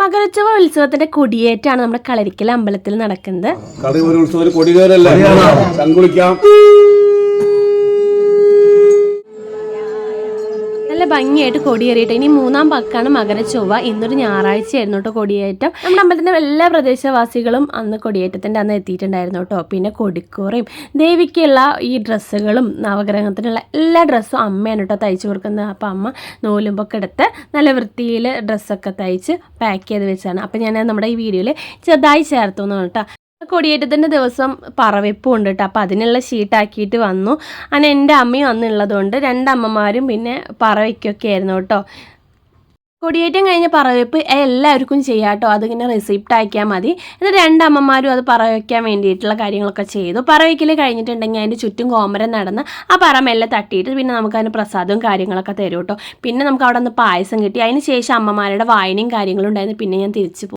മകരച്ചൊവ്വ ഉത്സവത്തിന്റെ കൊടിയേറ്റാണ് നമ്മുടെ കളരിക്കൽ അമ്പലത്തിൽ നടക്കുന്നത്. നല്ല ഭംഗിയായിട്ട് കൊടിയേറിയിട്ട് ഇനി 3-ാം പക്കാണ് മകരച്ചൊവ്വ. ഇന്നൊരു ഞായറാഴ്ചയായിരുന്നു കേട്ടോ കൊടിയേറ്റം. നമ്മുടെ അമ്പലത്തിന്റെ എല്ലാ പ്രദേശവാസികളും അന്ന് കൊടിയേറ്റത്തിന്റെ അന്ന് എത്തിയിട്ടുണ്ടായിരുന്നു കേട്ടോ. പിന്നെ കൊടിക്കൂറയും ദേവിക്കുള്ള ഈ ഡ്രസ്സുകളും നവഗ്രഹത്തിനുള്ള എല്ലാ ഡ്രസ്സും അമ്മയാണ് കേട്ടോ തയ്ച്ചു കൊടുക്കുന്നത്. അപ്പം അമ്മ നൂലുമ്പൊക്കെ എടുത്ത് നല്ല വൃത്തിയിൽ ഡ്രസ്സൊക്കെ തയ്ച്ച് പാക്ക് ചെയ്ത് വെച്ചാണ്. അപ്പം ഞാൻ നമ്മുടെ ഈ വീഡിയോയിൽ ചെറുതായി ചേർത്തു കേട്ടോ. കൊടിയേറ്റത്തിൻ്റെ ദിവസം പറവെപ്പും ഉണ്ട് കേട്ടോ. അപ്പം അതിനുള്ള ഷീട്ടാക്കിയിട്ട് വന്നു. അങ്ങനെ എൻ്റെ അമ്മയും അന്നുള്ളതുകൊണ്ട് 2 അമ്മമാരും പിന്നെ പറവയ്ക്കൊക്കെ ആയിരുന്നു കേട്ടോ. കൊടിയേറ്റം കഴിഞ്ഞ പറവെപ്പ് എല്ലാവർക്കും ചെയ്യാം കേട്ടോ. അതിങ്ങനെ റെസിപ്റ്റ് അയക്കാൻ മതി. എന്നിട്ട് 2 അമ്മമാരും അത് പറവയ്ക്കാൻ വേണ്ടിയിട്ടുള്ള കാര്യങ്ങളൊക്കെ ചെയ്തു. പറവയ്ക്കൽ കഴിഞ്ഞിട്ടുണ്ടെങ്കിൽ അതിൻ്റെ ചുറ്റും കോമരം നടന്ന് ആ പറ മെല്ലെ തട്ടിയിട്ട് പിന്നെ നമുക്ക് അതിന് പ്രസാദവും കാര്യങ്ങളൊക്കെ തരും കേട്ടോ. പിന്നെ നമുക്ക് അവിടെ നിന്ന് പായസം കിട്ടി. അതിന് ശേഷം അമ്മമാരുടെ വായനയും കാര്യങ്ങളും ഉണ്ടായിരുന്നു. പിന്നെ ഞാൻ തിരിച്ചു